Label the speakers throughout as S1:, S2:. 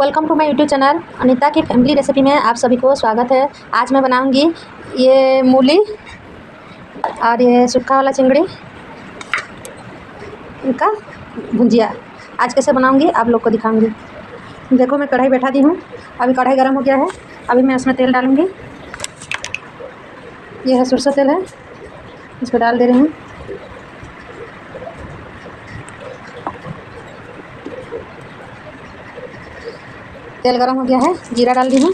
S1: Welcome to my YouTube channel Anita की family recipe में आप सभी को स्वागत है। आज मैं बनाऊंगी ये मूली और ये सूखा वाला चिंगड़ी इनका भुजिया। आज कैसे बनाऊंगी आप लोग को दिखाऊंगी। देखो मैं कढ़ाई बैठा दी हूँ। अभी कढ़ाई गर्म हो गया है। अभी मैं उसमें तेल डालूंगी। ये है सरसों तेल है, इसको डाल दे रही हूँ। तेल गरम हो गया है, जीरा डाल दी हूँ।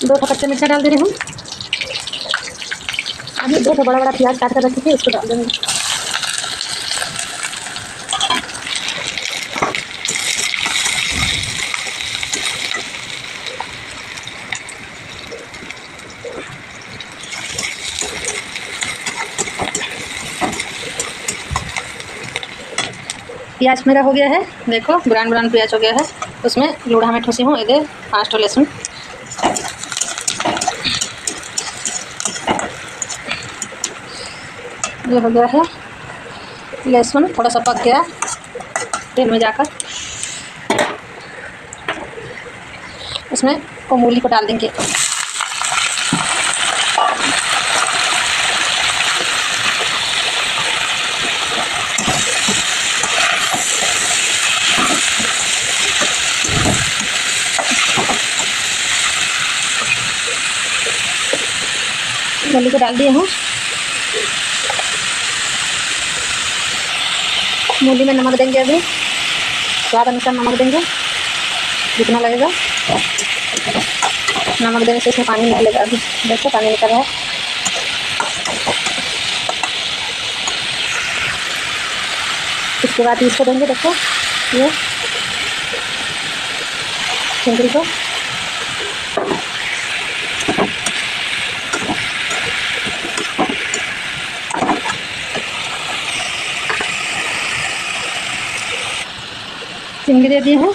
S1: दो कच्चे मिर्चा डाल दे रही हूँ। अभी दो बड़ा बड़ा प्याज काट कर रखी थी, इसको डाल देंगे। प्याज मेरा हो गया है, देखो ब्राउन ब्राउन प्याज हो गया है। उसमें लूढ़ा में ठूसी हूँ इधर 5 ठो लहसुन। ये हो गया है लहसुन, थोड़ा सा पक गया तेल में जाकर। उसमें वो मूली को डाल देंगे। मूली को डाल दिए हूँ। मूली में नमक देंगे, अभी स्वाद अनुसार नमक देंगे जितना लगेगा। नमक देने से इसमें पानी निकलेगा। अभी देखो पानी निकल रहा है। इसके बाद इसको देंगे, देखो ये चिंगड़ी को। चिंगड़ी दे दिए हैं।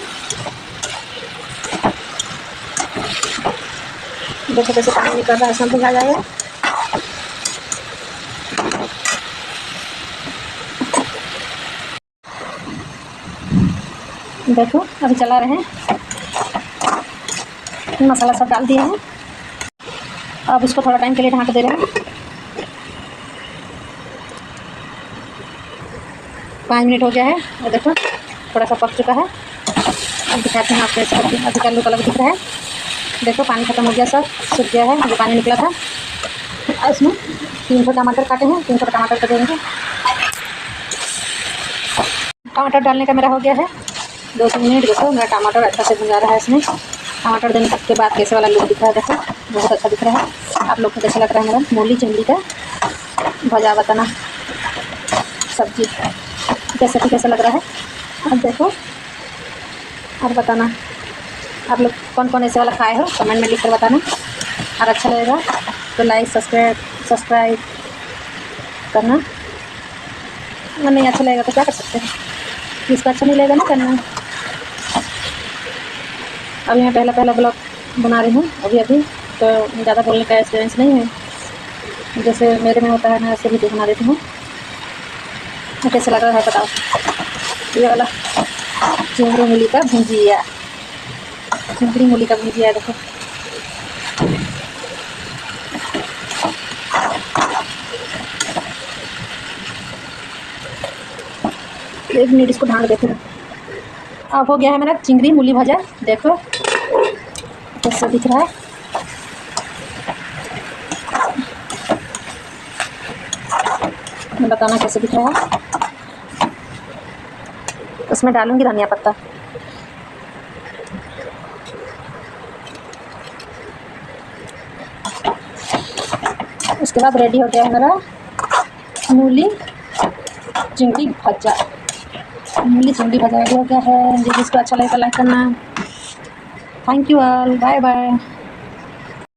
S1: देखो कैसे पानी निकल रहा है, सब बुझा जाएगा। देखो अभी चला रहे हैं। मसाला सब डाल दिए हैं। अब इसको थोड़ा टाइम के लिए ढक दे रहे हैं। 5 मिनट हो गया है और देखो थोड़ा सा पक चुका है। अब दिखाते हैं आपको। इसका अभी आलू कलर दिख रहा है। देखो पानी खत्म हो गया, सब सूख गया है जो पानी निकला था। इसमें 3 ठो टमाटर काटे हैं, 3 ठो टमाटर कर देंगे। टमाटर डालने का मेरा हो गया है 2-3 मिनट। देखो मेरा टमाटर अच्छा से भुना रहा है। इसमें टमाटर देने के बाद कैसे वाला लुक दिख रहा है, देखो बहुत अच्छा दिख रहा है। आप लोग को कैसा लग रहा है मेरा मूली चिंगड़ी का भजा, बताना सब्जी कैसा लग रहा है। अब देखो और बताना आप लोग कौन कौन ऐसे वाला खाए हो, कमेंट में लिख कर बताना। और अच्छा लगेगा तो लाइक सब्सक्राइब करना। अगर नहीं अच्छा लगेगा तो क्या कर सकते हैं, जिसको अच्छा नहीं लगेगा ना करना। अभी मैं पहला ब्लॉग बना रही हूँ। अभी तो ज़्यादा बोलने का एक्सपीरियंस नहीं है। जैसे मेरे में होता है मैं ऐसे भी बना देती हूँ। कैसे लग रहा है बताओ ये वाला चिंगड़ी मूली का भुजिया। चिंगड़ी मूली का भुजिया है, देखो एक मिनट इसको ढाँक देते हैं। अब हो गया है मेरा चिंगड़ी मूली भजा। देखो कैसे दिख रहा है। बताना कैसे दिख रहा है। उसमें डालूंगी धनिया पत्ता। उसके बाद रेडी हो गया है मेरा मूली चिंगड़ी भजा। मूली चिंगड़ी भजा रेडी हो गया है। जिसको अच्छा लगे तो लाइक करना। Thank you all, bye bye.